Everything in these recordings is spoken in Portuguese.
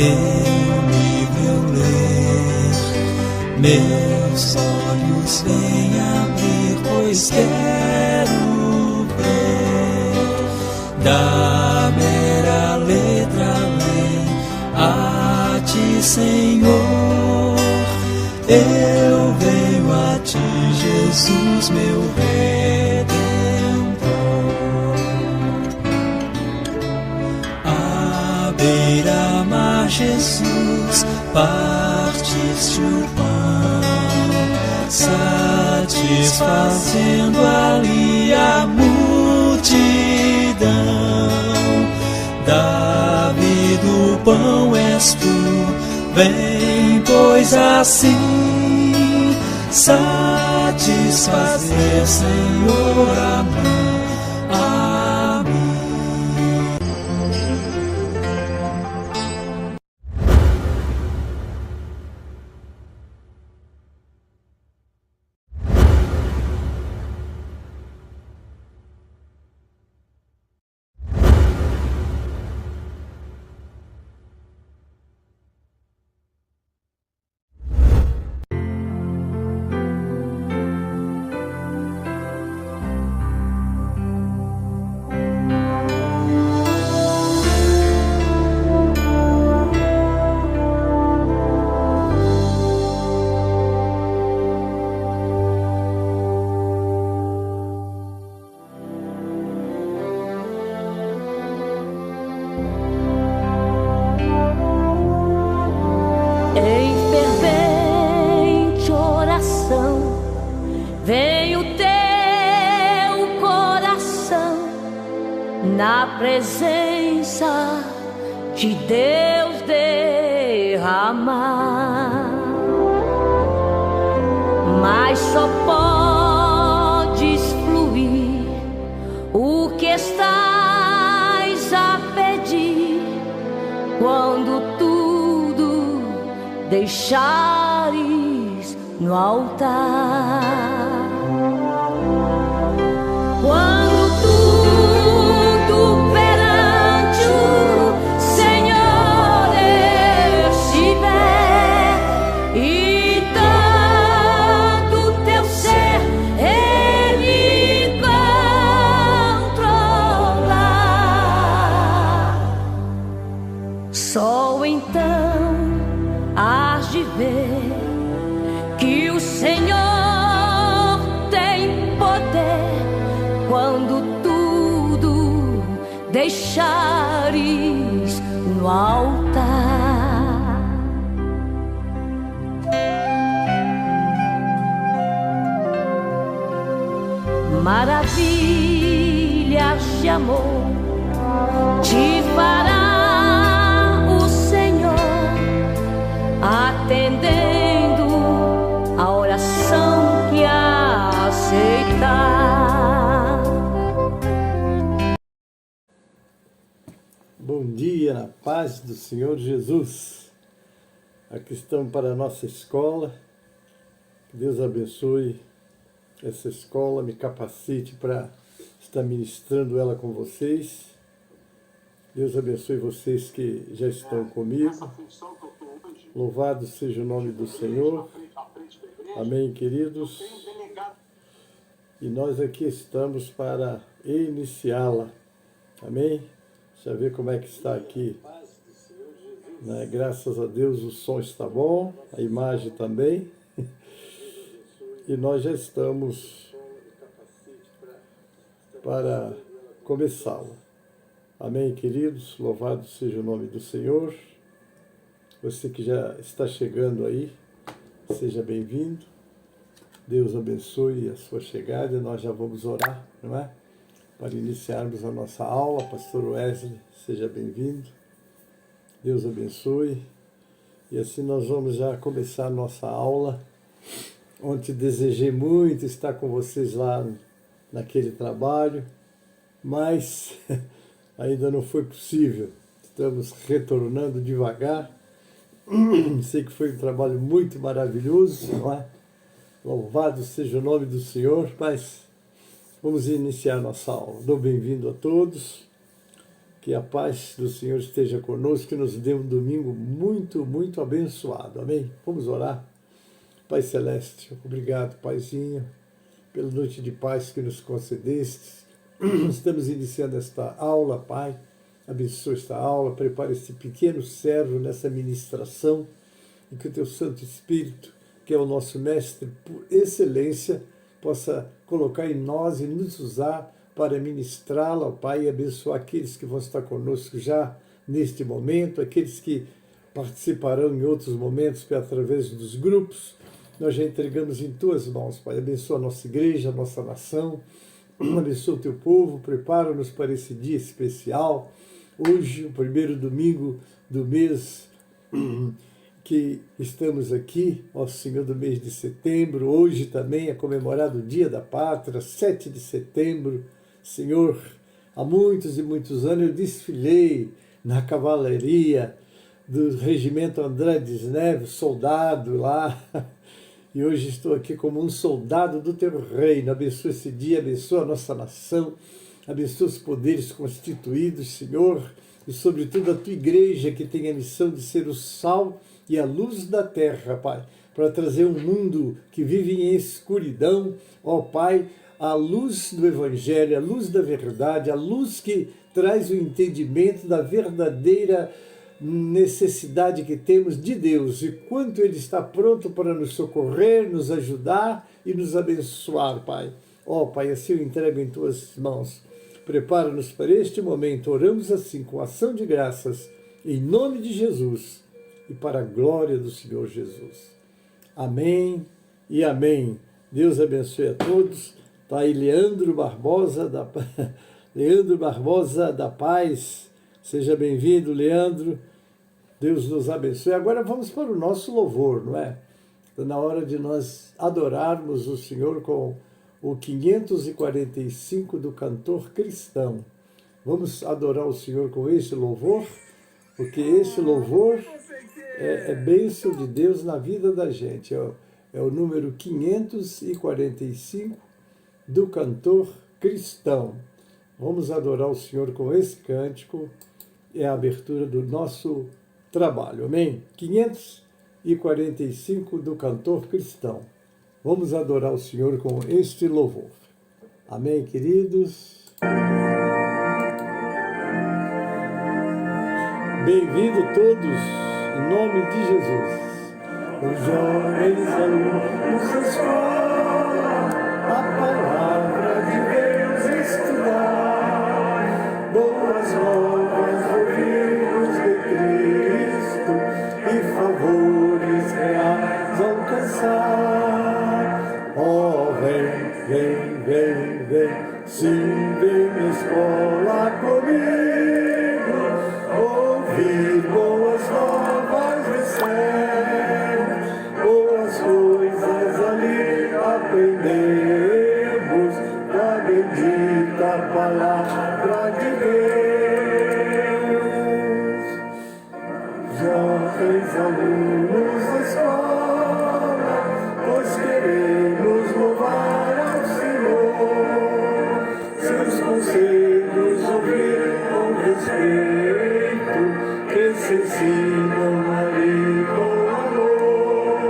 teu livro eu ler, meus olhos vêm abrir, pois quero ver da mera letra além a ti, Senhor. Eu venho a ti, Jesus, meu Redentor. À beira-mar, Jesus, partiste o pão, satisfazendo ali a multidão. Davi do pão és tu, vem, pois assim satisfazer, Senhor, a mim. Na presença de Deus derramar, mas só podes fluir o que estás a pedir quando tudo deixares no altar. Só então hás de ver que o Senhor tem poder quando tudo deixares no altar. Maravilhas de amor te fará atendendo a oração que aceitar. Bom dia, na paz do Senhor Jesus. Aqui estamos para a nossa escola. Que Deus abençoe essa escola, me capacite para estar ministrando ela com vocês. Deus abençoe vocês que já estão comigo. Louvado seja o nome do Senhor. Amém, queridos. E nós aqui estamos para iniciá-la. Amém? Deixa eu ver como é que está aqui. Né? Graças a Deus o som está bom, a imagem também. E nós já estamos para começá-la. Amém, queridos? Louvado seja o nome do Senhor. Você que já está chegando aí, seja bem-vindo. Deus abençoe a sua chegada. Nós já vamos orar, não é? Para iniciarmos a nossa aula. Pastor Wesley, seja bem-vindo. Deus abençoe. E assim nós vamos já começar a nossa aula. Ontem desejei muito estar com vocês lá naquele trabalho, mas ainda não foi possível. Estamos retornando devagar. Sei que foi um trabalho muito maravilhoso, não é? Louvado seja o nome do Senhor, mas vamos iniciar nossa aula. Dou bem-vindo a todos. Que a paz do Senhor esteja conosco, que nos dê um domingo muito, muito abençoado. Amém? Vamos orar. Pai Celeste, obrigado, Paizinho, pela noite de paz que nos concedeste. Estamos iniciando esta aula, Pai. Abençoa esta aula, prepara este pequeno servo nessa ministração e que o Teu Santo Espírito, que é o nosso mestre por excelência, possa colocar em nós e nos usar para ministrá-la, ó Pai, e abençoar aqueles que vão estar conosco já neste momento, aqueles que participarão em outros momentos através dos grupos. Nós já entregamos em Tuas mãos, Pai. Abençoa a nossa igreja, a nossa nação, abençoa o Teu povo, prepara-nos para esse dia especial. Hoje, o primeiro domingo do mês que estamos aqui, ó Senhor, do mês de setembro. Hoje também é comemorado o Dia da Pátria, 7 de setembro. Senhor, há muitos e muitos anos eu desfilei na cavalaria do Regimento Andrades Neves, soldado lá, e hoje estou aqui como um soldado do Teu reino. Abençoa esse dia, abençoa a nossa nação, abençoa os poderes constituídos, Senhor, e sobretudo a Tua igreja, que tem a missão de ser o sal e a luz da terra, Pai, para trazer um mundo que vive em escuridão, ó Pai, a luz do Evangelho, a luz da verdade, a luz que traz o entendimento da verdadeira necessidade que temos de Deus e quanto Ele está pronto para nos socorrer, nos ajudar e nos abençoar, Pai. Ó Pai, assim eu entrego em Tuas mãos. Prepara-nos para este momento. Oramos assim, com ação de graças, em nome de Jesus e para a glória do Senhor Jesus. Amém e amém. Deus abençoe a todos. Está aí Leandro Barbosa da Paz. Seja bem-vindo, Leandro. Deus nos abençoe. Agora vamos para o nosso louvor, não é? Está na hora de nós adorarmos o Senhor com o 545 do cantor cristão. Vamos adorar o Senhor com esse louvor, porque esse louvor é bênção de Deus na vida da gente. É o número 545 do cantor cristão. Vamos adorar o Senhor com esse cântico, é a abertura do nosso trabalho, amém? 545 do cantor cristão. Vamos adorar o Senhor com este louvor. Amém, queridos? Bem-vindo todos, em nome de Jesus. Os jovens alunos da escola, a palavra de Deus estudar, boas novas ouvidos de Cristo e favores reais alcançar. Oh, vem, vem, vem, vem, sim, vem na escola comigo, ouvir boas novas do céu, boas coisas ali aprendemos da bendita palavra de Deus. Jovens alunos da escola, nós queremos louvar ao Senhor, seus conselhos ouvir com respeito, que se ensinam ali com amor.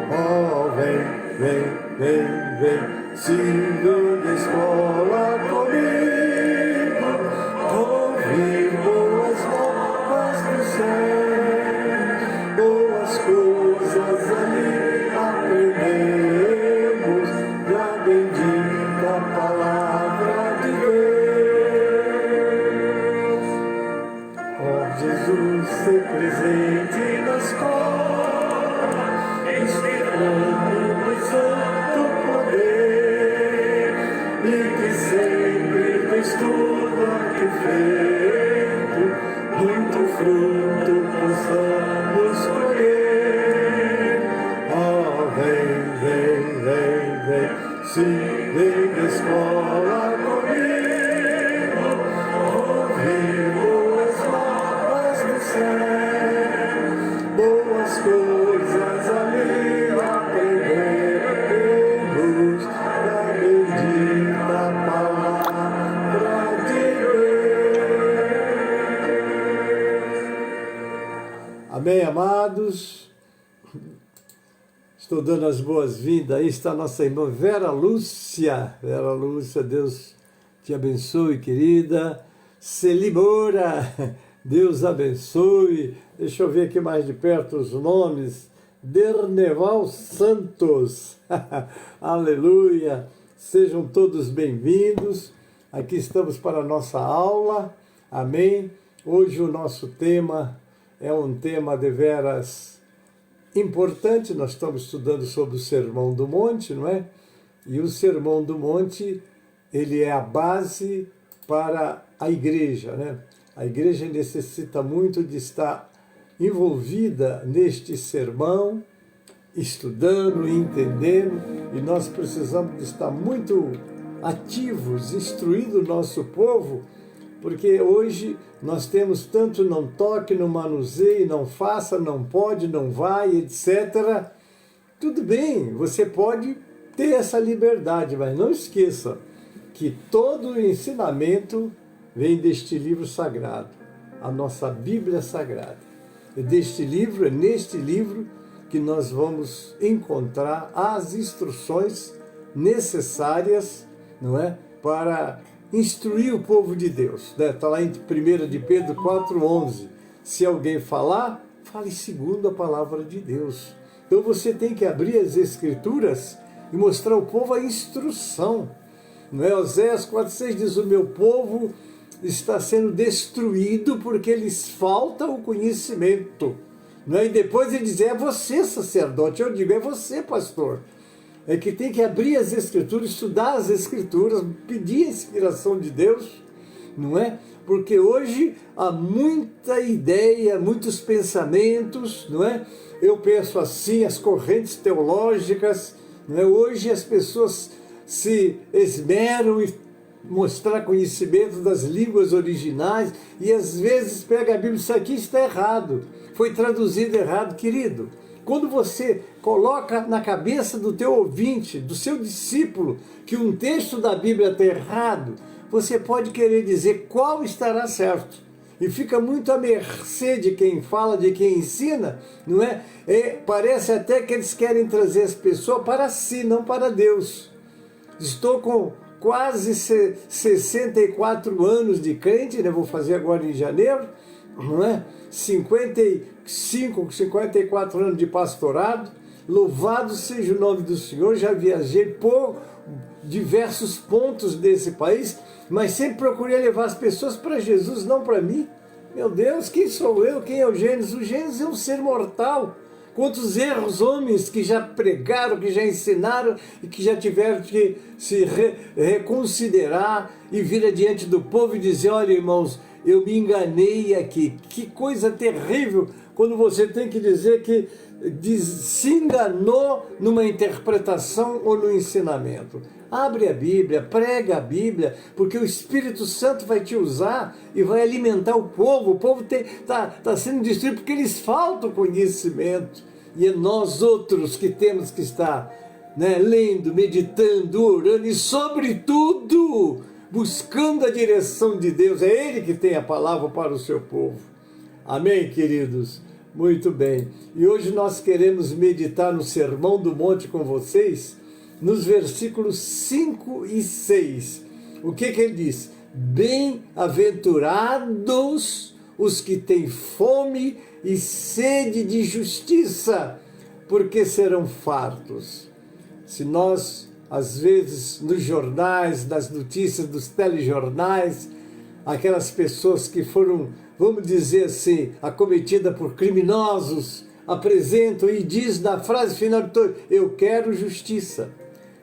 Oh, vem, vem, vem, vem, siga na escola comigo, ouvir boas novas do céu, boas coisas ali aprendemos da bendita palavra de Deus. Oh, Jesus, ser presente na escola, inspirando o santo poder, e que sempre do estudo aqui feito, muito fruto possamos colher. Oh, vem, vem, vem, vem, sim, vem da escola comigo, ouvir boas novas do céu, boas coisas ali aprendemos da bendita palavra de Deus. amados. Estou dando as boas-vindas. Aí está a nossa irmã Vera Lúcia. Vera Lúcia, Deus te abençoe, querida. Celi Moura, Deus abençoe. Deixa eu ver aqui mais de perto os nomes. Derneval Santos. Aleluia. Sejam todos bem-vindos. Aqui estamos para a nossa aula. Amém. Hoje o nosso tema é um tema deveras importante. Nós estamos estudando sobre o Sermão do Monte, não é? E o Sermão do Monte, ele é a base para a igreja, né? A igreja necessita muito de estar envolvida neste sermão, estudando, entendendo, e nós precisamos de estar muito ativos, instruindo o nosso povo, porque hoje nós temos tanto não toque, não manuseie, não faça, não pode, não vai, etc. Tudo bem, você pode ter essa liberdade, mas não esqueça que todo o ensinamento vem deste livro sagrado, a nossa Bíblia Sagrada. É neste livro que nós vamos encontrar as instruções necessárias, não é, para instruir o povo de Deus. Está lá em 1 de Pedro 4,11. Se alguém falar, fale segundo a palavra de Deus. Então você tem que abrir as Escrituras e mostrar ao povo a instrução. Não é? Oséias 4,6 diz: o meu povo está sendo destruído porque lhes falta o conhecimento. Não é? E depois ele diz: é você, sacerdote. Eu digo: é você, pastor. É que tem que abrir as Escrituras, estudar as Escrituras, pedir a inspiração de Deus, não é? Porque hoje há muita ideia, muitos pensamentos, não é? Eu penso assim, as correntes teológicas, não é? Hoje as pessoas se esmeram em mostrar conhecimento das línguas originais e às vezes pega a Bíblia e diz: isso aqui está errado, foi traduzido errado. Querido, quando você coloca na cabeça do teu ouvinte, do seu discípulo, que um texto da Bíblia está errado, você pode querer dizer qual estará certo. E fica muito à mercê de quem fala, de quem ensina, não é? Parece até que eles querem trazer as pessoas para si, não para Deus. Estou com quase 64 anos de crente, né? Vou fazer agora em janeiro, não é? 54 anos de pastorado, louvado seja o nome do Senhor. Já viajei por diversos pontos desse país, mas sempre procurei levar as pessoas para Jesus, não para mim. Meu Deus, quem sou eu? Quem é o Gênesis? O Gênesis é um ser mortal. Quantos erros homens que já pregaram, que já ensinaram e que já tiveram que se reconsiderar e vir adiante do povo e dizer: olha, irmãos, eu me enganei aqui. Que coisa terrível quando você tem que dizer que se enganou numa interpretação ou no ensinamento. Abre a Bíblia, prega a Bíblia, porque o Espírito Santo vai te usar e vai alimentar o povo. O povo está sendo destruído porque eles faltam conhecimento. E é nós outros que temos que estar, né, lendo, meditando, orando e, sobretudo, buscando a direção de Deus. É Ele que tem a palavra para o seu povo. Amém, queridos? Muito bem. E hoje nós queremos meditar no Sermão do Monte com vocês, nos versículos 5 e 6. O que ele diz? Bem-aventurados os que têm fome e sede de justiça, porque serão fartos. Se nós, às vezes, nos jornais, nas notícias dos telejornais, aquelas pessoas que foram, vamos dizer assim, acometidas por criminosos, apresentam e diz na frase final: eu quero justiça.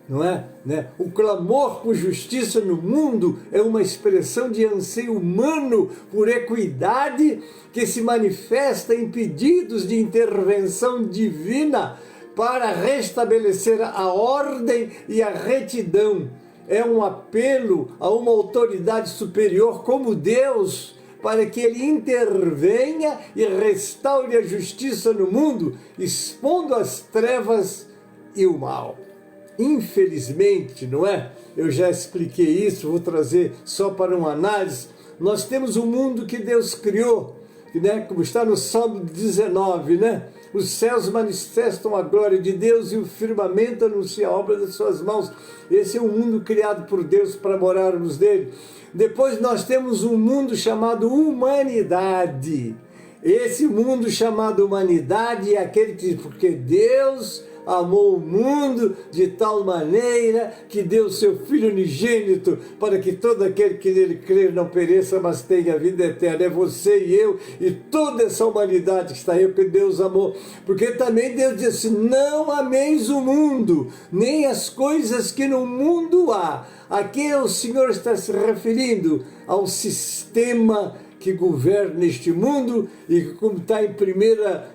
Não é? Né? O clamor por justiça no mundo é uma expressão de anseio humano por equidade que se manifesta em pedidos de intervenção divina para restabelecer a ordem e a retidão. É um apelo a uma autoridade superior como Deus, para que Ele intervenha e restaure a justiça no mundo, expondo as trevas e o mal. Infelizmente, não é? Eu já expliquei isso, vou trazer só para uma análise. Nós temos um mundo que Deus criou né? Como está no Salmo 19, né? Os céus manifestam a glória de Deus e o firmamento anuncia a obra das suas mãos. Esse é um mundo criado por Deus para morarmos nele. Depois nós temos um mundo chamado humanidade. Esse mundo chamado humanidade é aquele que, porque Deus amou o mundo de tal maneira que deu seu Filho unigênito para que todo aquele que nele crer não pereça, mas tenha vida eterna. É você e eu e toda essa humanidade que está aí, que Deus amou. Porque também Deus disse, não ameis o mundo, nem as coisas que no mundo há. Aqui o Senhor está se referindo ao sistema que governa este mundo e que, como está em 1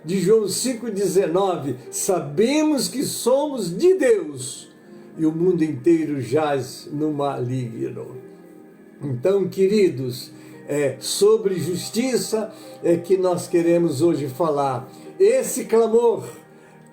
de João 5,19, sabemos que somos de Deus e o mundo inteiro jaz no maligno. Então, queridos, sobre justiça é que nós queremos hoje falar. Esse clamor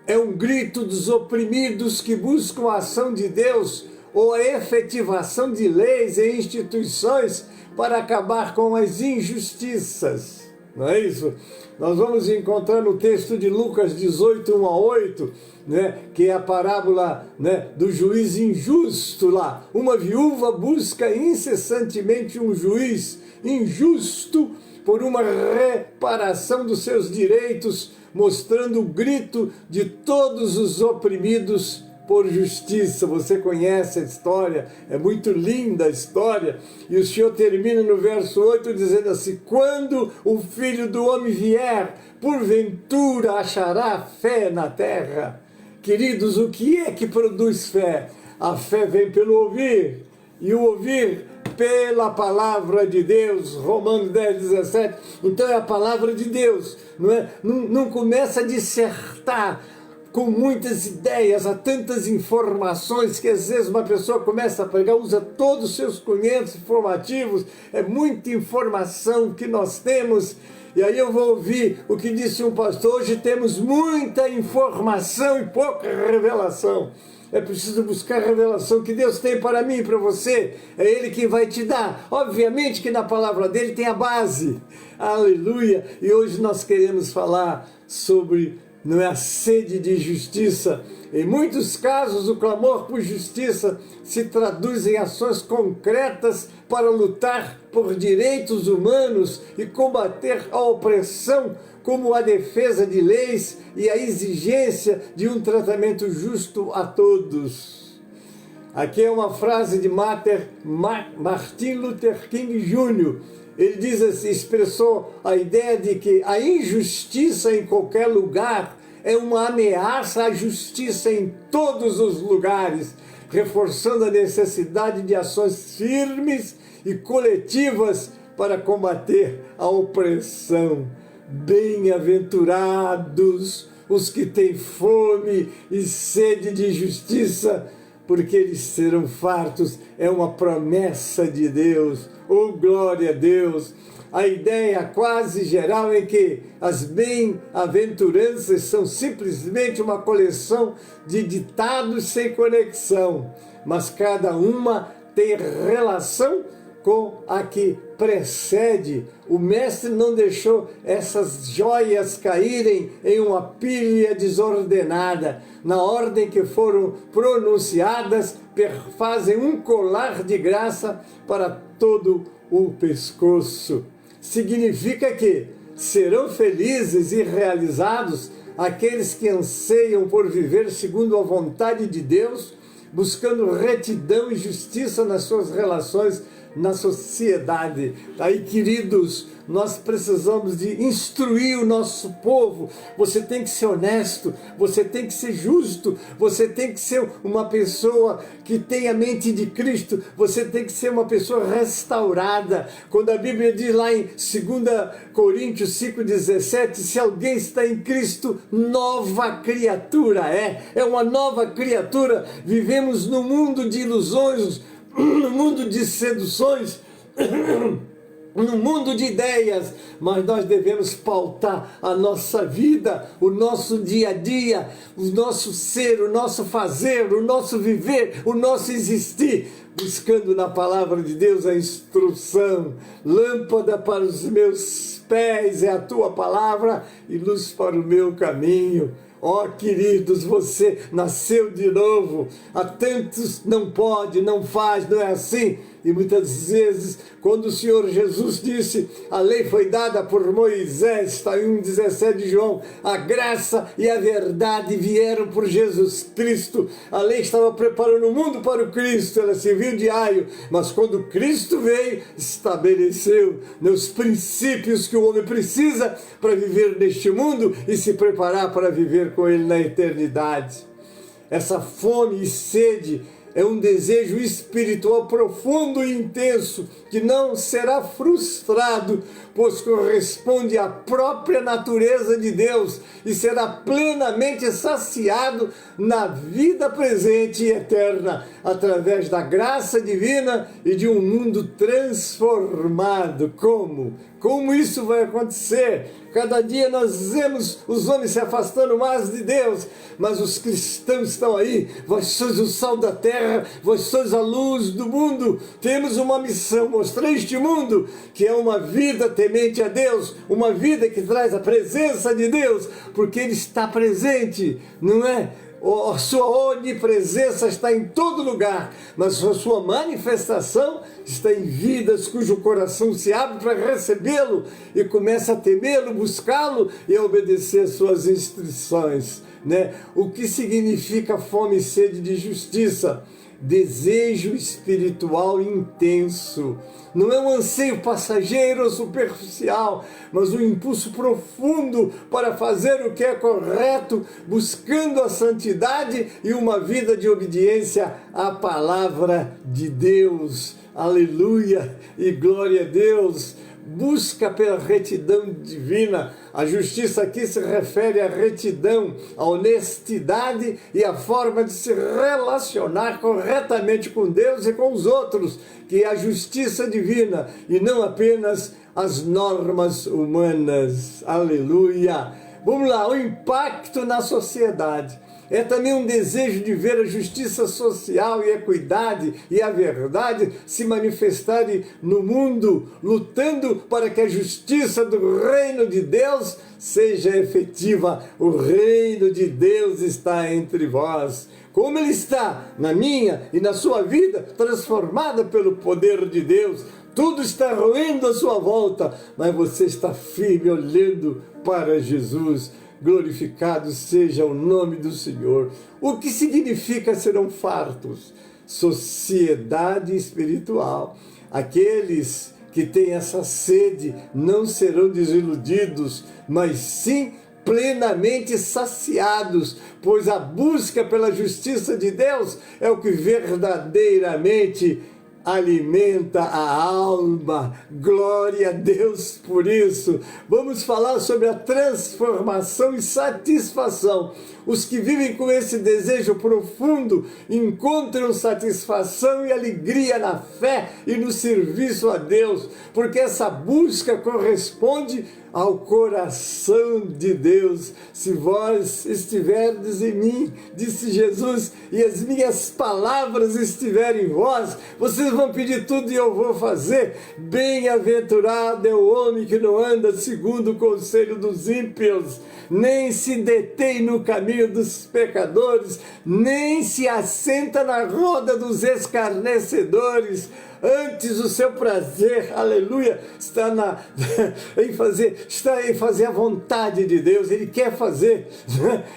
é um grito dos oprimidos que buscam a ação de Deus ou a efetivação de leis e instituições para acabar com as injustiças, não é isso? Nós vamos encontrar no texto de Lucas 18, 1 a 8, né, que é a parábola, né, do juiz injusto lá. Uma viúva busca incessantemente um juiz injusto por uma reparação dos seus direitos, mostrando o grito de todos os oprimidos por justiça. Você conhece a história, é muito linda a história, e o Senhor termina no verso 8 dizendo assim, quando o Filho do Homem vier, porventura achará fé na terra? Queridos, o que é que produz fé? A fé vem pelo ouvir, e o ouvir pela palavra de Deus, Romanos 10, 17, então é a palavra de Deus, não começa a dissertar com muitas ideias, há tantas informações que às vezes uma pessoa começa a pregar, usa todos os seus conhecimentos informativos, é muita informação que nós temos, e aí eu vou ouvir o que disse um pastor, hoje temos muita informação e pouca revelação. É preciso buscar a revelação que Deus tem para mim e para você. É Ele quem vai te dar. Obviamente que na palavra dele tem a base. Aleluia! E hoje nós queremos falar sobre a sede de justiça. Em muitos casos, o clamor por justiça se traduz em ações concretas para lutar por direitos humanos e combater a opressão, como a defesa de leis e a exigência de um tratamento justo a todos. Aqui é uma frase de Martin Luther King Jr., ele diz assim, expressou a ideia de que a injustiça em qualquer lugar é uma ameaça à justiça em todos os lugares, reforçando a necessidade de ações firmes e coletivas para combater a opressão. Bem-aventurados os que têm fome e sede de justiça, porque eles serão fartos. É uma promessa de Deus. Oh, glória a Deus! A ideia quase geral é que as bem-aventuranças são simplesmente uma coleção de ditados sem conexão, mas cada uma tem relação com a que precede. O mestre não deixou essas joias caírem em uma pilha desordenada. Na ordem que foram pronunciadas, fazem um colar de graça para todo o pescoço. Significa que serão felizes e realizados aqueles que anseiam por viver segundo a vontade de Deus, buscando retidão e justiça nas suas relações na sociedade. Aí, queridos, nós precisamos de instruir o nosso povo. Você tem que ser honesto, você tem que ser justo, você tem que ser uma pessoa que tem a mente de Cristo, você tem que ser uma pessoa restaurada. Quando a Bíblia diz lá em 2 Coríntios 5,17, se alguém está em Cristo, nova criatura é uma nova criatura. Vivemos num mundo de ilusões, no mundo de seduções, num mundo de ideias, mas nós devemos pautar a nossa vida, o nosso dia a dia, o nosso ser, o nosso fazer, o nosso viver, o nosso existir, buscando na palavra de Deus a instrução. Lâmpada para os meus pés é a tua palavra e luz para o meu caminho. Ó, queridos, você nasceu de novo. Há tantos não pode, não faz, não é assim. E muitas vezes, quando o Senhor Jesus disse, a lei foi dada por Moisés, está em 1,17 de João, a graça e a verdade vieram por Jesus Cristo. A lei estava preparando o mundo para o Cristo, ela serviu de aio, mas quando Cristo veio, estabeleceu os princípios que o homem precisa para viver neste mundo e se preparar para viver com ele na eternidade. Essa fome e sede é um desejo espiritual profundo e intenso, que não será frustrado, pois corresponde à própria natureza de Deus e será plenamente saciado na vida presente e eterna, através da graça divina e de um mundo transformado. Como isso vai acontecer? Cada dia nós vemos os homens se afastando mais de Deus, mas os cristãos estão aí. Vós sois o sal da terra, vós sois a luz do mundo. Temos uma missão, mostrar este mundo que é uma vida temente a Deus, uma vida que traz a presença de Deus, porque Ele está presente, não é? A sua onipresença está em todo lugar, mas a sua manifestação está em vidas cujo coração se abre para recebê-lo e começa a temê-lo, buscá-lo e a obedecer às suas instruções, né? O que significa fome e sede de justiça? Desejo espiritual intenso. Não é um anseio passageiro ou superficial, mas um impulso profundo para fazer o que é correto, buscando a santidade e uma vida de obediência à palavra de Deus. Aleluia e glória a Deus. Busca pela retidão divina. A justiça aqui se refere à retidão, à honestidade e à forma de se relacionar corretamente com Deus e com os outros, que é a justiça divina e não apenas as normas humanas. Aleluia! Vamos lá, o impacto na sociedade. É também um desejo de ver a justiça social e a equidade e a verdade se manifestarem no mundo, lutando para que a justiça do reino de Deus seja efetiva. O reino de Deus está entre vós. Como ele está na minha e na sua vida, transformada pelo poder de Deus. Tudo está ruindo à sua volta, mas você está firme olhando para Jesus. Glorificado seja o nome do Senhor. O que significa serão fartos? Sociedade espiritual. Aqueles que têm essa sede não serão desiludidos, mas sim plenamente saciados, pois a busca pela justiça de Deus é o que verdadeiramente alimenta a alma. Glória a Deus por isso. Vamos falar sobre a transformação e satisfação. Os que vivem com esse desejo profundo encontram satisfação e alegria na fé e no serviço a Deus, porque essa busca corresponde ao coração de Deus. Se vós estiverdes em mim, disse Jesus, e as minhas palavras estiverem em vós, vocês vão pedir tudo e eu vou fazer. Bem-aventurado é o homem que não anda segundo o conselho dos ímpios, nem se detém no caminho dos pecadores, nem se assenta na roda dos escarnecedores. Antes o seu prazer, aleluia, está em fazer a vontade de Deus. Ele quer fazer,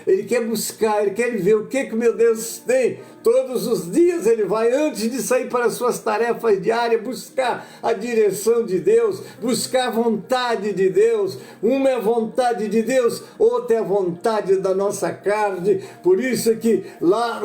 ele quer buscar, ele quer ver o que o meu Deus tem. Todos os dias ele vai, antes de sair para as suas tarefas diárias, buscar a direção de Deus, buscar a vontade de Deus. Uma é a vontade de Deus, outra é a vontade da nossa carne. Por isso que lá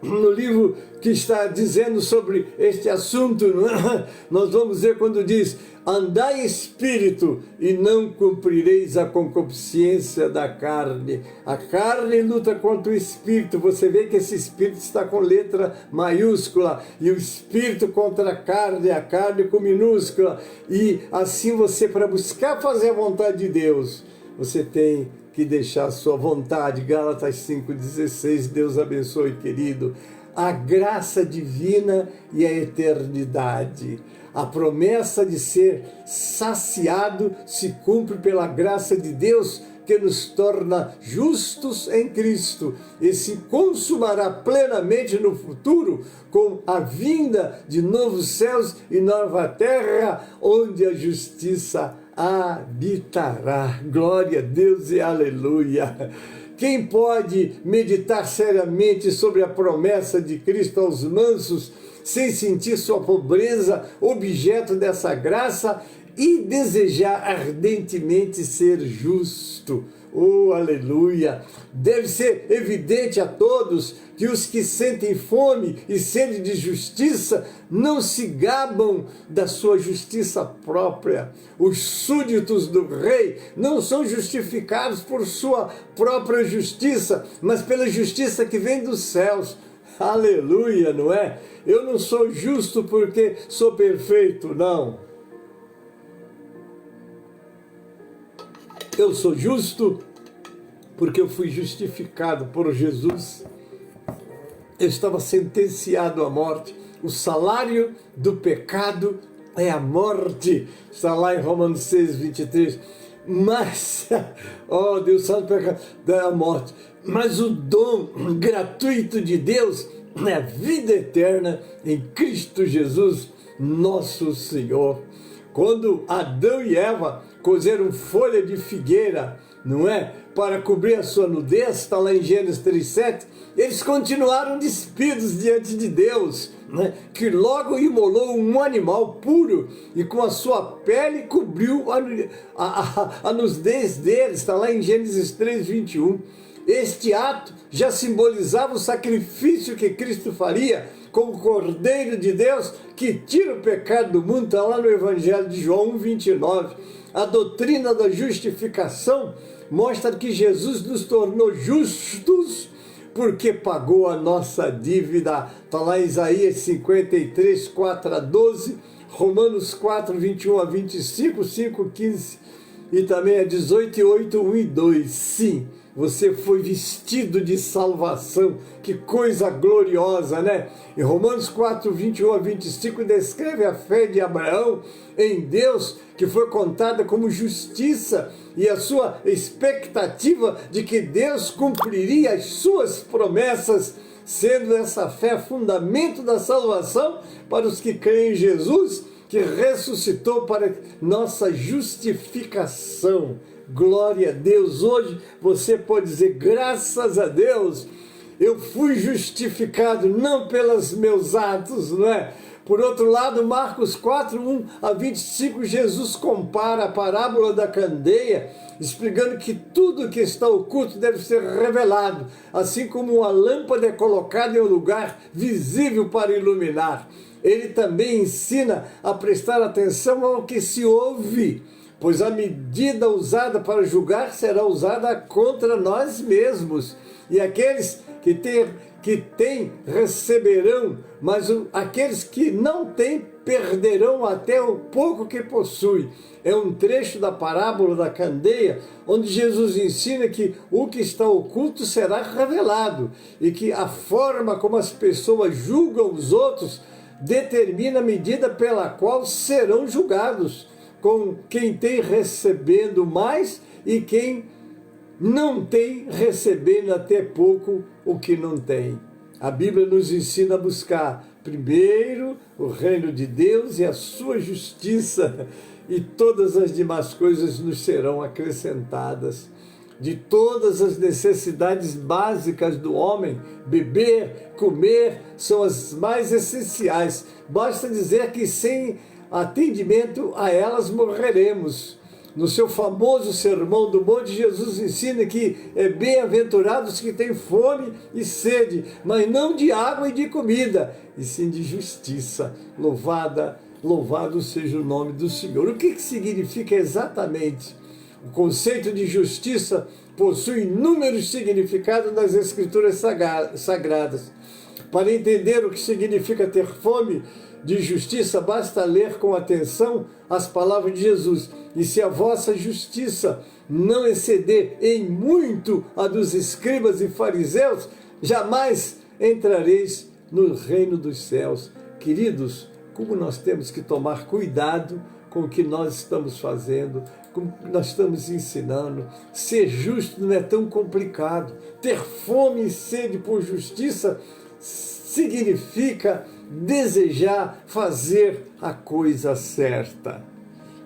no livro que está dizendo sobre este assunto, não é? Nós vamos ver quando diz: andai em espírito e não cumprireis a concupiscência da carne. A carne luta contra o espírito. Você vê que esse espírito está com letra maiúscula, e o espírito contra a carne com minúscula. E assim você, para buscar fazer a vontade de Deus, você tem que deixar a sua vontade. Gálatas 5,16. Deus abençoe, querido. A graça divina e a eternidade. A promessa de ser saciado se cumpre pela graça de Deus, que nos torna justos em Cristo, e se consumará plenamente no futuro com a vinda de novos céus e nova terra, onde a justiça habitará. Glória a Deus e aleluia. Quem pode meditar seriamente sobre a promessa de Cristo aos mansos, sem sentir sua pobreza, objeto dessa graça, e desejar ardentemente ser justo? Oh, aleluia! Deve ser evidente a todos que os que sentem fome e sede de justiça não se gabam da sua justiça própria. Os súditos do rei não são justificados por sua própria justiça, mas pela justiça que vem dos céus. Aleluia, não é? Eu não sou justo porque sou perfeito, não. Eu sou justo porque eu fui justificado por Jesus. Eu estava sentenciado à morte. O salário do pecado é a morte. Está lá em Romanos 6:23. Mas, oh Deus, sabe o pecado é a morte. Mas o dom gratuito de Deus é a vida eterna em Cristo Jesus, nosso Senhor. Quando Adão e Eva cozeram folha de figueira, não é? Para cobrir a sua nudez, está lá em Gênesis 3:7, eles continuaram despidos diante de Deus, né? Que logo imolou um animal puro e com a sua pele cobriu a nudez deles, está lá em Gênesis 3:21. Este ato já simbolizava o sacrifício que Cristo faria como Cordeiro de Deus que tira o pecado do mundo. Está lá no Evangelho de João 1:29. A doutrina da justificação mostra que Jesus nos tornou justos porque pagou a nossa dívida. Está lá em Isaías 53, 4-12, Romanos 4, 21-25, 5:15 e também a 18, 8, 1 e 2. Sim, você foi vestido de salvação. Que coisa gloriosa, né? Em Romanos 4, 21-25 descreve a fé de Abraão em Deus, que foi contada como justiça, e a sua expectativa de que Deus cumpriria as suas promessas, sendo essa fé fundamento da salvação para os que creem em Jesus, que ressuscitou para nossa justificação. Glória a Deus. Hoje você pode dizer: graças a Deus, eu fui justificado não pelos meus atos, não é? Por outro lado, Marcos 4, 1-25, Jesus compara a parábola da candeia, explicando que tudo que está oculto deve ser revelado, assim como uma lâmpada é colocada em um lugar visível para iluminar. Ele também ensina a prestar atenção ao que se ouve, pois a medida usada para julgar será usada contra nós mesmos. E aqueles que têm receberão, mas aqueles que não têm perderão até o pouco que possuem. É um trecho da parábola da candeia, onde Jesus ensina que o que está oculto será revelado, e que a forma como as pessoas julgam os outros determina a medida pela qual serão julgados, com quem tem recebendo mais e quem não tem recebendo até pouco o que não tem. A Bíblia nos ensina a buscar primeiro o reino de Deus e a sua justiça, e todas as demais coisas nos serão acrescentadas. De todas as necessidades básicas do homem, beber, comer, são as mais essenciais. Basta dizer que sem atendimento a elas morreremos. No seu famoso Sermão do Monte, Jesus ensina que bem-aventurados que têm fome e sede, mas não de água e de comida, e sim de justiça. Louvado seja o nome do Senhor. O que significa exatamente? O conceito de justiça possui inúmeros significados nas Escrituras sagradas. Para entender o que significa ter fome de justiça, basta ler com atenção as palavras de Jesus. E se a vossa justiça não exceder em muito a dos escribas e fariseus, jamais entrareis no reino dos céus. Queridos, como nós temos que tomar cuidado com o que nós estamos fazendo, como nós estamos ensinando. Ser justo não é tão complicado. Ter fome e sede por justiça significa desejar fazer a coisa certa.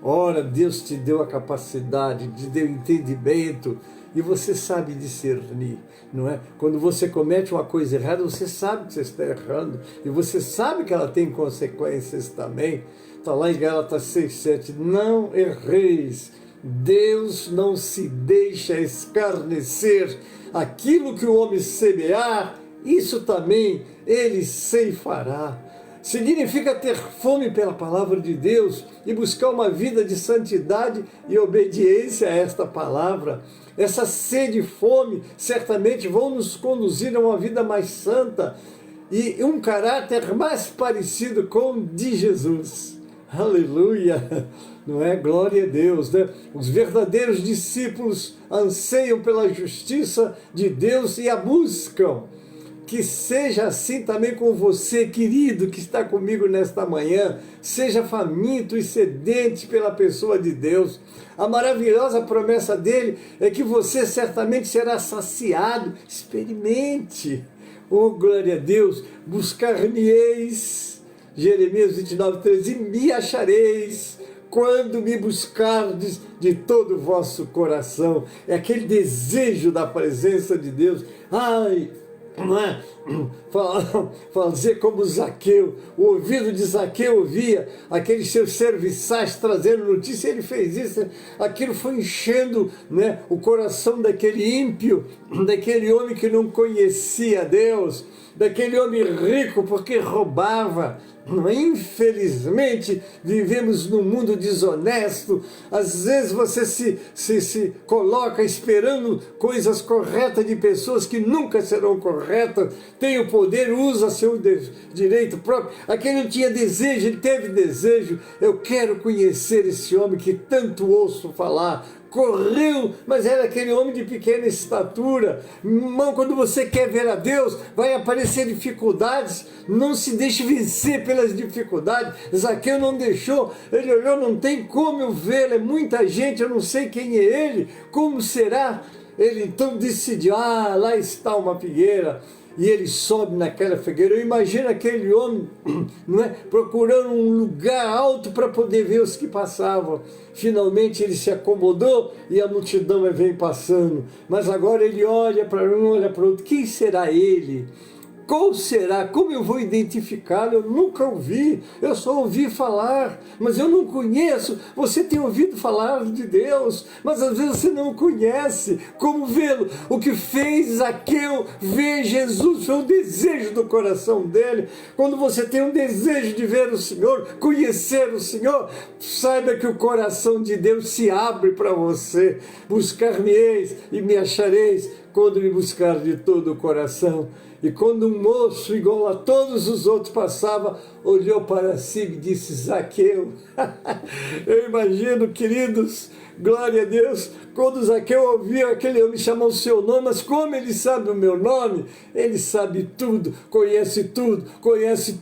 Ora, Deus te deu a capacidade, te deu entendimento, e você sabe discernir, não é? Quando você comete uma coisa errada, você sabe que você está errando, e você sabe que ela tem consequências também. Está lá em Gálatas 6:7, não erreis, Deus não se deixa escarnecer, aquilo que o homem semear, isso também ele ceifará. Significa ter fome pela palavra de Deus e buscar uma vida de santidade e obediência a esta palavra. Essa sede e fome certamente vão nos conduzir a uma vida mais santa e um caráter mais parecido com o de Jesus. Aleluia! Não é? Glória a Deus, né? Os verdadeiros discípulos anseiam pela justiça de Deus e a buscam. Que seja assim também com você, querido, que está comigo nesta manhã. Seja faminto e sedente pela pessoa de Deus. A maravilhosa promessa dele é que você certamente será saciado. Experimente. Oh, glória a Deus. Buscar-me-eis. Jeremias 29:13. E me achareis quando me buscardes de todo o vosso coração. É aquele desejo da presença de Deus. Ai, não é? Fazer como Zaqueu, o ouvido de Zaqueu ouvia aqueles seus serviçais trazendo notícia, ele fez isso, aquilo foi enchendo, né, o coração daquele ímpio, daquele homem que não conhecia Deus, daquele homem rico porque roubava. Infelizmente vivemos num mundo desonesto. Às vezes você se coloca esperando coisas corretas de pessoas que nunca serão corretas. Tem o poder, usa seu direito próprio. Aquele não tinha desejo, ele teve desejo. Eu quero conhecer esse homem que tanto ouço falar. Correu, mas era aquele homem de pequena estatura. Irmão, quando você quer ver a Deus, vai aparecer dificuldades. Não se deixe vencer pelas dificuldades. Zaqueu não deixou, ele olhou, não tem como eu vê-lo, é muita gente, eu não sei quem é ele, como será? Ele então decidiu, lá está uma figueira. E ele sobe naquela figueira. Eu imagino aquele homem, não é, procurando um lugar alto para poder ver os que passavam. Finalmente ele se acomodou e a multidão vem passando. Mas agora ele olha para um, olha para outro. Quem será ele? Qual será? Como eu vou identificá-lo? Eu nunca ouvi, eu só ouvi falar, mas eu não conheço. Você tem ouvido falar de Deus, mas às vezes você não conhece. Como vê-lo? O que fez Zaqueu ver Jesus foi o desejo do coração dele. Quando você tem um desejo de ver o Senhor, conhecer o Senhor, saiba que o coração de Deus se abre para você. Buscar-me-eis e me achareis quando me buscar de todo o coração. E quando um moço igual a todos os outros passava, olhou para si e disse, Zaqueu. Eu imagino, queridos, glória a Deus, quando Zaqueu ouviu aquele homem chamar o seu nome, mas como ele sabe o meu nome? Ele sabe tudo, conhece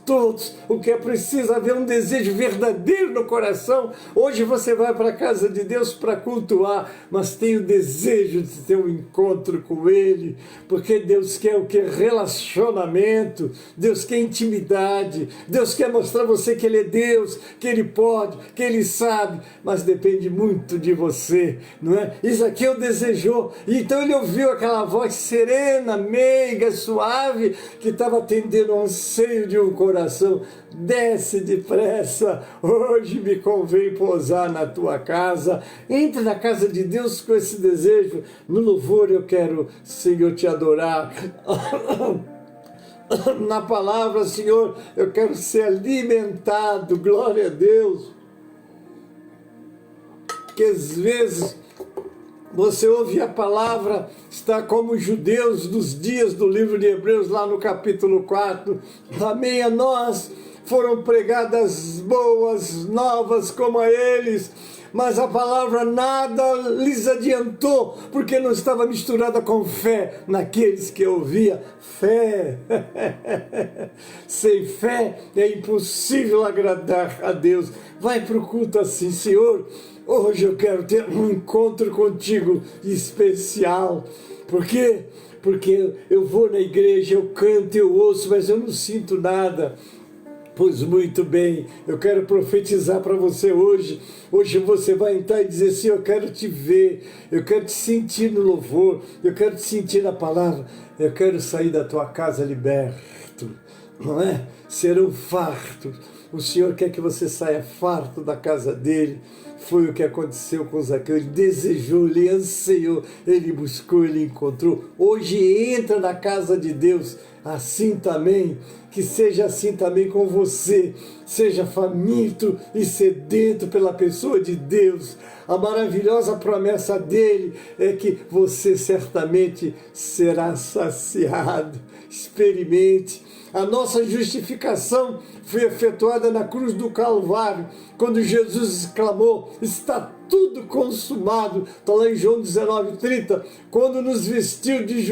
todos. O que é preciso haver um desejo verdadeiro no coração. Hoje você vai para a casa de Deus para cultuar, mas tem o desejo de ter um encontro com Ele, porque Deus quer o que? Relacionamento, Deus quer intimidade, Deus quer mostrar a você que Ele é Deus, que Ele pode, que Ele sabe, mas depende muito de você, não é? Isaqueu desejou, e então ele ouviu aquela voz serena, meiga, suave, que estava atendendo ao anseio de um coração. Desce depressa, hoje me convém pousar na tua casa. Entre na casa de Deus com esse desejo. No louvor eu quero, Senhor, te adorar. Na palavra, Senhor, eu quero ser alimentado, glória a Deus. Que às vezes você ouve a palavra, está como os judeus dos dias do livro de Hebreus, lá no capítulo 4. Amém. A nós foram pregadas boas novas como a eles, mas a palavra nada lhes adiantou, porque não estava misturada com fé naqueles que ouvia. Fé. Sem fé é impossível agradar a Deus. Vai para o culto assim, Senhor, hoje eu quero ter um encontro contigo especial. Por quê? Porque eu vou na igreja, eu canto, eu ouço, mas eu não sinto nada. Pois muito bem, eu quero profetizar para você hoje. Hoje você vai entrar e dizer assim: eu quero te ver, eu quero te sentir no louvor, eu quero te sentir na palavra, eu quero sair da tua casa liberto, não é? Serão fartos. O Senhor quer que você saia farto da casa dele. Foi o que aconteceu com Zaqueu. Ele desejou, ele ansiou, ele buscou, ele encontrou. Hoje entra na casa de Deus. Assim também, que seja assim também com você. Seja faminto e sedento pela pessoa de Deus. A maravilhosa promessa dele é que você certamente será saciado. Experimente. A nossa justificação foi efetuada na cruz do Calvário, quando Jesus exclamou: está tudo consumado. Está lá em João 19:30. Quando nos vestiu de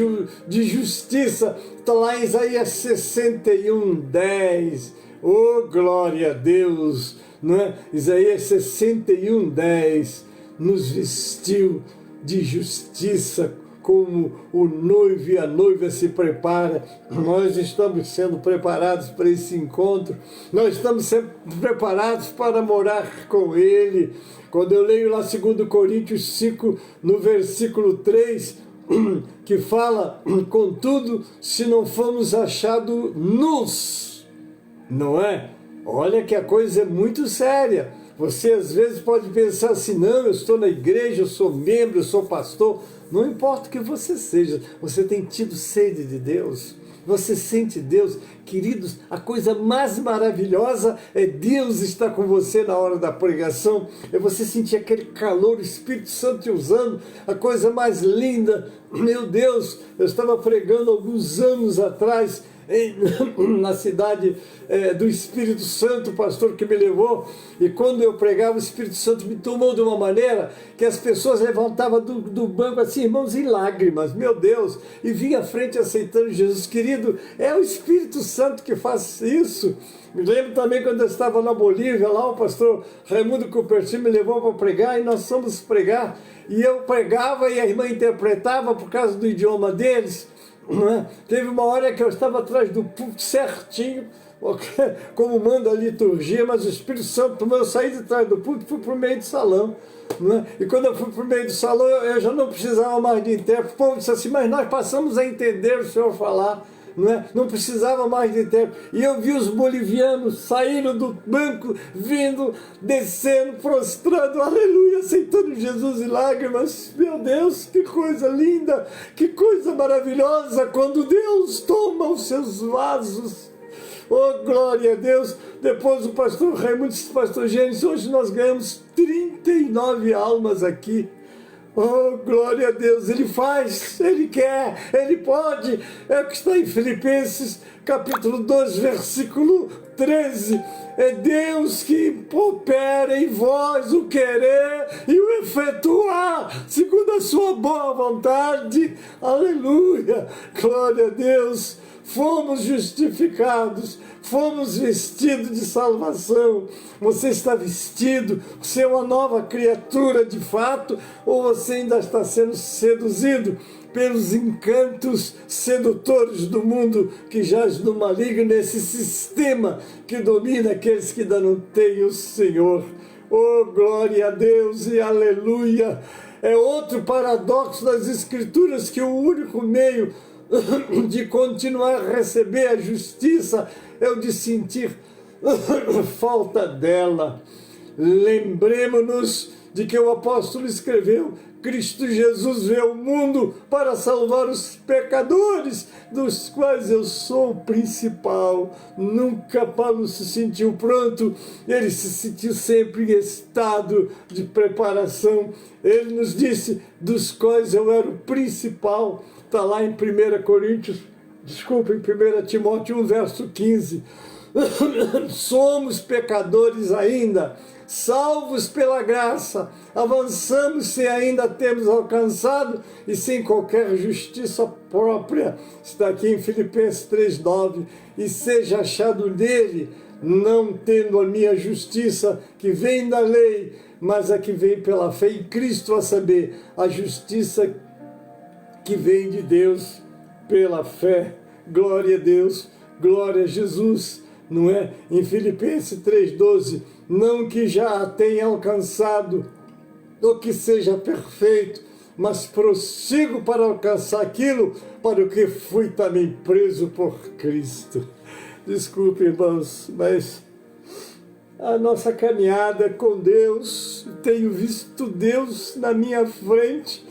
justiça, está lá em Isaías 61:10. Oh, glória a Deus! Não é? Isaías 61:10 nos vestiu de justiça, como o noivo e a noiva se prepara. Nós estamos sendo preparados para esse encontro, nós estamos sendo preparados para morar com Ele. Quando eu leio lá 2 Coríntios 5, no versículo 3, que fala: contudo, se não fomos achados nus, não é? Olha que a coisa é muito séria. Você às vezes pode pensar assim: não, eu estou na igreja, eu sou membro, eu sou pastor. Não importa o que você seja, você tem tido sede de Deus, você sente Deus. Queridos, a coisa mais maravilhosa é Deus estar com você na hora da pregação, é você sentir aquele calor, o Espírito Santo te usando, a coisa mais linda. Meu Deus, eu estava pregando alguns anos atrás, na cidade do Espírito Santo, o pastor que me levou, e quando eu pregava, o Espírito Santo me tomou de uma maneira que as pessoas levantavam do banco assim, irmãos, em lágrimas, meu Deus, e vinha à frente aceitando Jesus. Querido, é o Espírito Santo que faz isso. Me lembro também quando eu estava na Bolívia, lá o pastor Raimundo Cupertino me levou para pregar, e nós fomos pregar, e eu pregava e a irmã interpretava por causa do idioma deles. Teve uma hora que eu estava atrás do púlpito certinho, como manda a liturgia, mas o Espírito Santo, eu saí de trás do púlpito e fui para o meio do salão. E quando eu fui para o meio do salão, eu já não precisava mais de intérprete. O povo disse assim: mas nós passamos a entender o senhor falar. Não precisava mais de intérprete. E eu vi os bolivianos saindo do banco, vindo, descendo, prostrando, aleluia, aceitando Jesus em lágrimas. Meu Deus, que coisa linda, que coisa maravilhosa quando Deus toma os seus vasos. Oh, glória a Deus. Depois o pastor Raimundo disse: pastor Gênesis, hoje nós ganhamos 39 almas aqui. Oh, glória a Deus, Ele faz, Ele quer, Ele pode. É o que está em Filipenses, capítulo 2, versículo 13. É Deus que opera em vós o querer e o efetuar, segundo a sua boa vontade. Aleluia, glória a Deus. Fomos justificados, fomos vestidos de salvação. Você está vestido, você é uma nova criatura de fato, ou você ainda está sendo seduzido pelos encantos sedutores do mundo que jaz no maligno, nesse sistema que domina aqueles que ainda não têm o Senhor? Oh, glória a Deus e aleluia! É outro paradoxo das Escrituras, que o único meio de continuar a receber a justiça é o de sentir falta dela. Lembremos-nos de que o apóstolo escreveu: Cristo Jesus veio ao mundo para salvar os pecadores, dos quais eu sou o principal. Nunca Paulo se sentiu pronto, ele se sentiu sempre em estado de preparação. Ele nos disse: dos quais eu era o principal. Está lá em 1 Timóteo 1, verso 15. Somos pecadores ainda, salvos pela graça, avançamos sem ainda termos alcançado e sem qualquer justiça própria. Está aqui em Filipenses 3,9. E seja achado nele, não tendo a minha justiça que vem da lei, mas a que vem pela fé em Cristo, a saber, a justiça que vem de Deus pela fé. Glória a Deus, glória a Jesus. Não é? Em Filipenses 3,12, não que já a tenha alcançado, ou que seja perfeito, mas prossigo para alcançar aquilo para o que fui também preso por Cristo. Desculpe, irmãos, mas a nossa caminhada com Deus, tenho visto Deus na minha frente,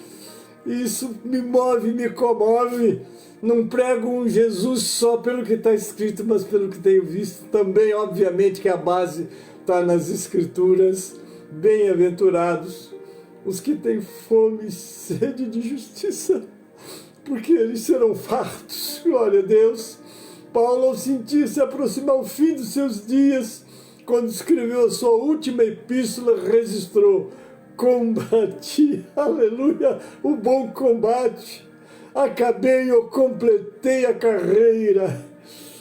e isso me move, me comove. Não prego um Jesus só pelo que está escrito, mas pelo que tenho visto também. Obviamente que a base está nas Escrituras. Bem-aventurados os que têm fome e sede de justiça, porque eles serão fartos. Glória a Deus. Paulo, ao sentir-se aproximar o fim dos seus dias, quando escreveu a sua última epístola, registrou: combati, aleluia, o bom combate, acabei ou completei a carreira.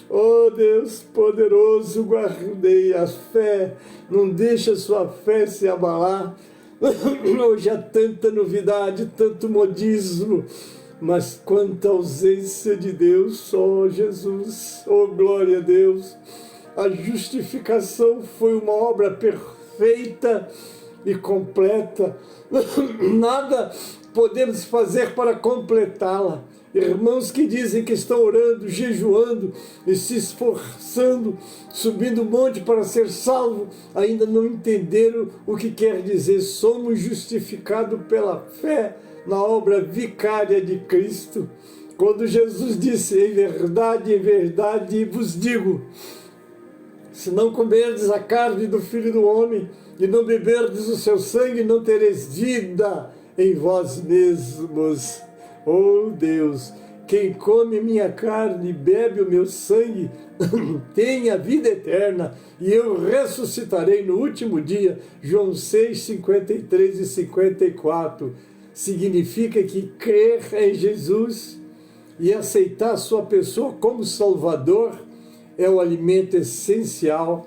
Oh Deus poderoso, guardei a fé, não deixa a sua fé se abalar. Hoje há tanta novidade, tanto modismo, mas quanta ausência de Deus, só Jesus. Oh, glória a Deus. A justificação foi uma obra perfeita e completa. Nada podemos fazer para completá-la. Irmãos que dizem que estão orando, jejuando e se esforçando, subindo o monte para ser salvo, ainda não entenderam o que quer dizer. Somos justificados pela fé na obra vicária de Cristo. Quando Jesus disse: em verdade vos digo, se não comerdes a carne do Filho do Homem e não beberdes o seu sangue, não tereis vida em vós mesmos. Oh Deus, quem come minha carne e bebe o meu sangue tem a vida eterna, e eu ressuscitarei no último dia. João 6, 53 e 54. Significa que crer em Jesus e aceitar a sua pessoa como Salvador é o alimento essencial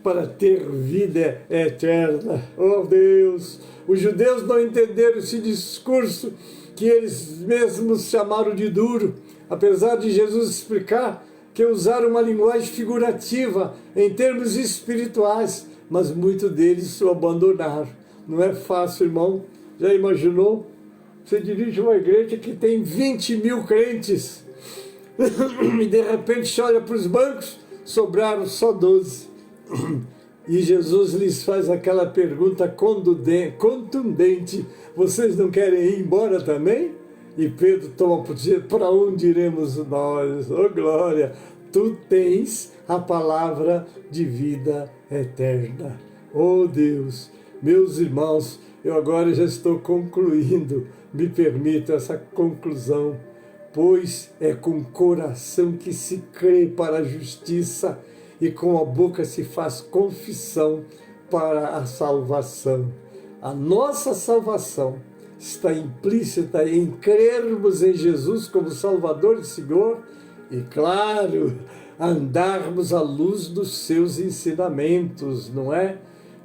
para ter vida eterna. Oh Deus, os judeus não entenderam esse discurso que eles mesmos chamaram de duro, apesar de Jesus explicar que usaram uma linguagem figurativa em termos espirituais, mas muitos deles o abandonaram. Não é fácil, irmão. Já imaginou? Você dirige uma igreja que tem 20 mil crentes e de repente olha para os bancos, sobraram só 12. E Jesus lhes faz aquela pergunta contundente: vocês não querem ir embora também? E Pedro toma por dizer: para onde iremos nós? Oh glória, tu tens a palavra de vida eterna. Oh Deus, meus irmãos, eu agora já estou concluindo, me permito essa conclusão. Pois é com o coração que se crê para a justiça, e com a boca se faz confissão para a salvação. A nossa salvação está implícita em crermos em Jesus como Salvador e Senhor e, claro, andarmos à luz dos seus ensinamentos, não é?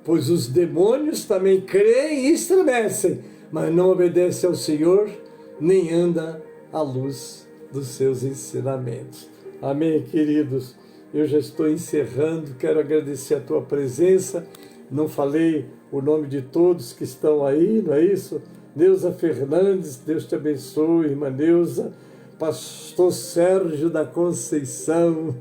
Pois os demônios também creem e estremecem, mas não obedecem ao Senhor, nem andam à luz dos seus ensinamentos. Amém, queridos? Eu já estou encerrando, quero agradecer a tua presença, Não falei o nome de todos que estão aí, não é isso? Neuza Fernandes, Deus te abençoe, irmã Neuza. Pastor Sérgio da Conceição.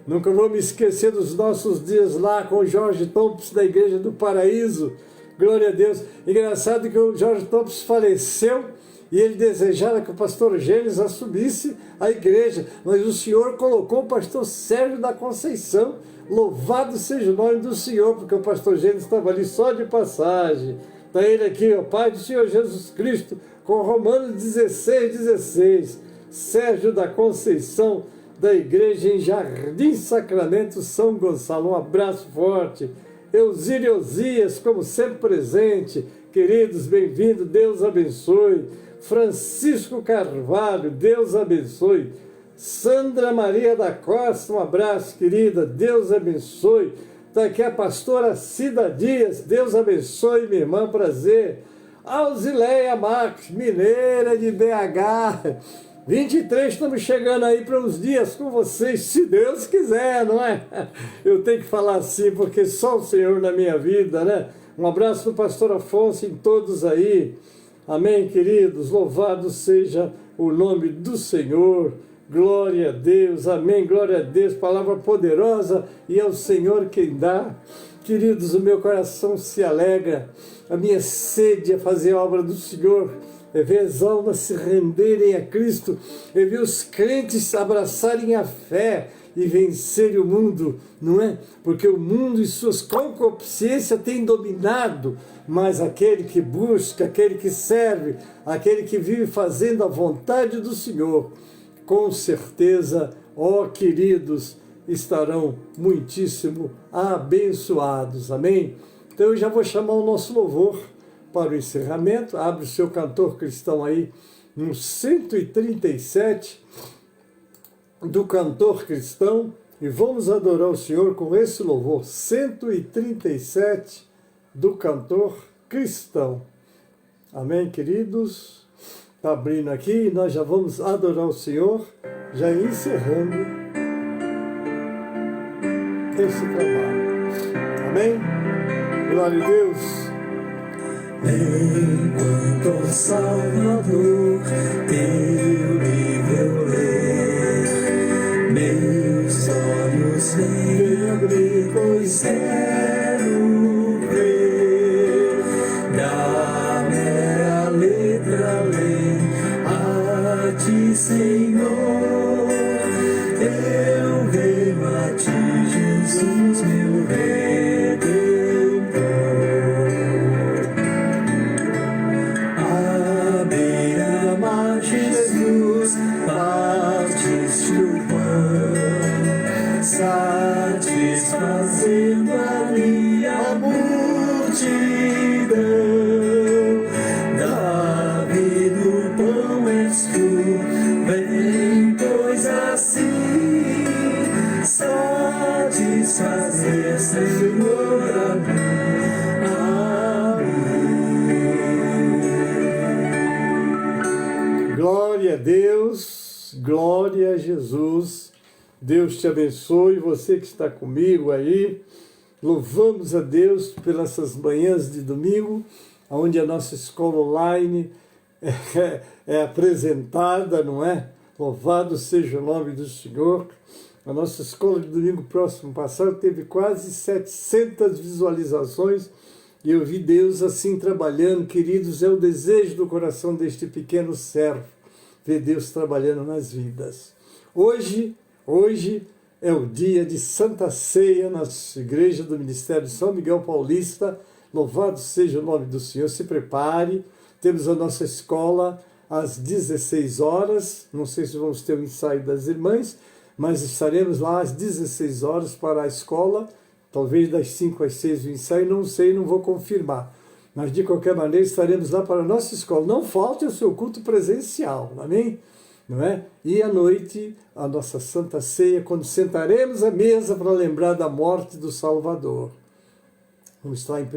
Nunca vou me esquecer dos nossos dias lá com o Jorge Thompson da Igreja do Paraíso. Glória a Deus. Engraçado que o Jorge Thompson faleceu e ele desejava que o pastor Gênesis assumisse a igreja, mas o Senhor colocou o pastor Sérgio da Conceição. Louvado seja o nome do Senhor, porque o pastor Gênesis estava ali só de passagem. Está ele aqui, ó, Pai do Senhor Jesus Cristo, com Romanos 16:16. Sérgio da Conceição, da igreja em Jardim Sacramento, São Gonçalo. Um abraço forte. Eusírio Osias, como sempre presente. Queridos, bem-vindos, Deus abençoe. Francisco Carvalho, Deus abençoe. Sandra Maria da Costa, um abraço, querida, Deus abençoe. Está aqui a pastora Cida Dias, Deus abençoe, minha irmã, prazer. Alzileia Marques, mineira de BH. 23, estamos chegando aí para uns dias com vocês, se Deus quiser, não é? Eu tenho que falar assim, porque só o Senhor na minha vida, né? Um abraço do pastor Afonso em todos aí. Amém, queridos? Louvado seja o nome do Senhor. Glória a Deus, amém, glória a Deus. Palavra poderosa e é o Senhor quem dá. Queridos, o meu coração se alegra. A minha sede é fazer a obra do Senhor. É ver as almas se renderem a Cristo, é ver os crentes abraçarem a fé e vencerem o mundo, não é? Porque o mundo e suas concupiscências têm dominado, mas aquele que busca, aquele que serve, aquele que vive fazendo a vontade do Senhor, com certeza, ó queridos, estarão muitíssimo abençoados, amém? Então eu já vou chamar o nosso louvor para o encerramento. Abre o seu cantor cristão aí no 137 do cantor cristão e vamos adorar o Senhor com esse louvor. 137 do cantor cristão. Amém, queridos? Está abrindo aqui e nós já vamos adorar o Senhor, já encerrando esse trabalho. Amém? Glória a Deus. Enquanto ao Salvador teu livro eu ler, meus olhos vêm abrir, pois quero ver. Dá-me a letra, ler a ti, Senhor. Eu venho a ti, Jesus, meu Redentor. Satisfazendo ali a multidão, Davi do pão és tu, vem pois assim satisfazer, Senhor, a mim. Glória a Deus, glória a Jesus. Deus te abençoe, você que está comigo aí. Louvamos a Deus pelas manhãs de domingo, onde a nossa escola online é apresentada, não é? Louvado seja o nome do Senhor. A nossa escola de domingo próximo passado teve quase 700 visualizações e eu vi Deus assim trabalhando. Queridos, é o desejo do coração deste pequeno servo, ver Deus trabalhando nas vidas. Hoje é o dia de Santa Ceia na igreja do Ministério de São Miguel Paulista. Louvado seja o nome do Senhor. Se prepare. Temos a nossa escola às 16 horas. Não sei se vamos ter o ensaio das irmãs, mas estaremos lá às 16 horas para a escola. Talvez das 5 às 6 o ensaio, não sei, não vou confirmar. Mas de qualquer maneira estaremos lá para a nossa escola. Não falte o seu culto presencial, amém? Não é? E à noite, a nossa Santa Ceia, quando sentaremos à mesa para lembrar da morte do Salvador. Vamos estar em 1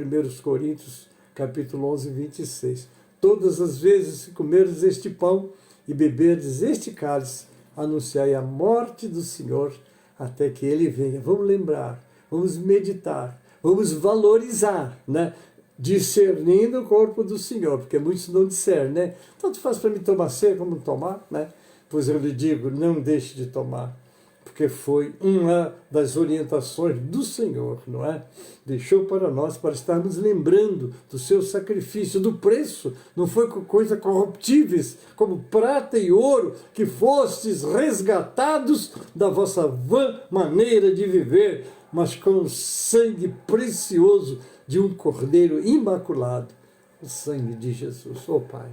Coríntios, capítulo 11, 26. Todas as vezes que comerdes este pão e beberdes este cálice, anunciai a morte do Senhor até que Ele venha. Vamos lembrar, vamos meditar, Vamos valorizar, né? Discernindo o corpo do Senhor, porque muitos não discernem, né? Tanto faz para mim tomar ceia como não tomar, né? Pois eu lhe digo, não deixe de tomar, porque foi uma das orientações do Senhor, não é? Deixou para nós, para estarmos lembrando do seu sacrifício, do preço, não foi com coisas corruptíveis, como prata e ouro, que fostes resgatados da vossa vã maneira de viver, mas com o sangue precioso de um cordeiro imaculado, o sangue de Jesus. Oh Pai,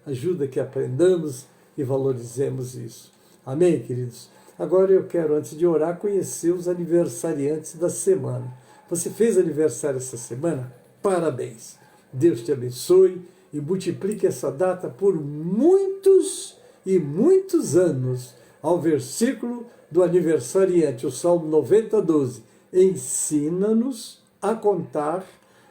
ajuda que aprendamos e valorizemos isso. Amém, queridos? Agora eu quero, antes de orar, conhecer os aniversariantes da semana. Você fez aniversário essa semana? Parabéns! Deus te abençoe e multiplique essa data por muitos e muitos anos. Ao versículo do aniversariante, o Salmo 90:12. Ensina-nos a contar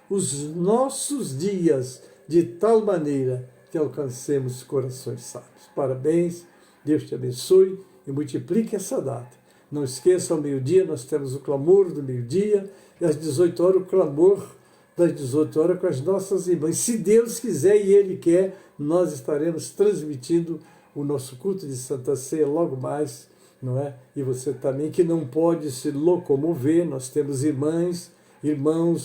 os nossos dias de tal maneira que alcancemos corações sábios. Parabéns, Deus te abençoe e multiplique essa data. Não esqueça, ao meio-dia nós temos o clamor do meio-dia e às 18 horas o clamor das 18 horas com as nossas irmãs. Se Deus quiser e Ele quer, nós estaremos transmitindo o nosso culto de Santa Ceia logo mais, não é? E você também que não pode se locomover, nós temos irmãos,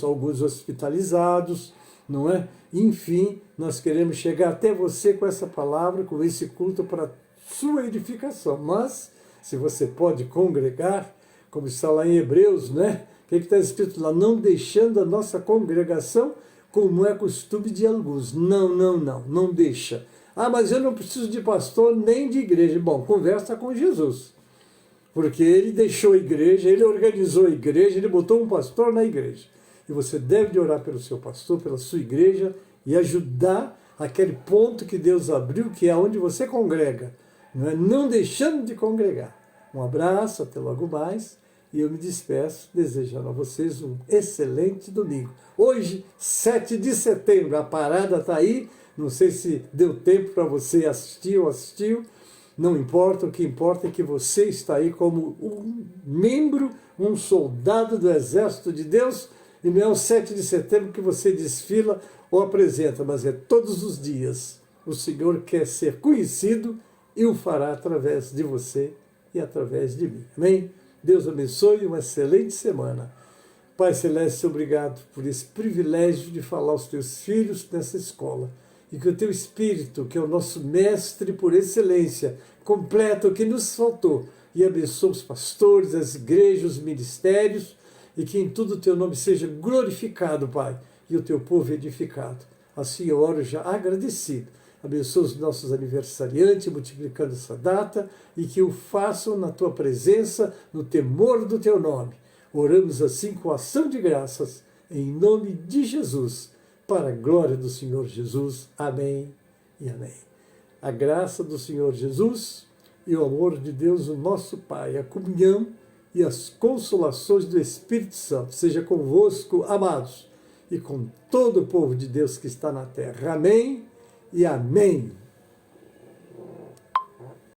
alguns hospitalizados, não é? Enfim, nós queremos chegar até você com essa palavra, com esse culto para sua edificação. Mas, se você pode congregar, como está lá em Hebreus, né? O que está escrito lá? Não deixando a nossa congregação, como é costume de alguns. Não deixa. Ah, mas eu não preciso de pastor nem de igreja. Bom, conversa com Jesus. Porque ele deixou a igreja, ele organizou a igreja, ele botou um pastor na igreja. E você deve de orar pelo seu pastor, pela sua igreja e ajudar aquele ponto que Deus abriu, que é onde você congrega. Não deixando de congregar. Um abraço, até logo mais. E eu me despeço, desejando a vocês um excelente domingo. Hoje, 7 de setembro, a parada está aí. Não sei se deu tempo para você assistir ou assistiu. Não importa, o que importa é que você está aí como um membro, um soldado do exército de Deus. E não é o 7 de setembro que você desfila ou apresenta, mas é todos os dias. O Senhor quer ser conhecido e o fará através de você e através de mim. Amém? Deus abençoe, uma excelente semana. Pai Celeste, obrigado por esse privilégio de falar aos teus filhos nessa escola. E que o teu Espírito, que é o nosso mestre por excelência, completa o que nos faltou e abençoe os pastores, as igrejas, os ministérios, e que em tudo o teu nome seja glorificado, Pai, e o teu povo edificado. Assim eu oro já agradecido. Abençoa os nossos aniversariantes, multiplicando essa data, e que o façam na tua presença, no temor do teu nome. Oramos assim com ação de graças, em nome de Jesus, para a glória do Senhor Jesus. Amém e amém. A graça do Senhor Jesus e o amor de Deus, o nosso Pai, a comunhão e as consolações do Espírito Santo seja convosco, amados, e com todo o povo de Deus que está na terra. Amém e amém.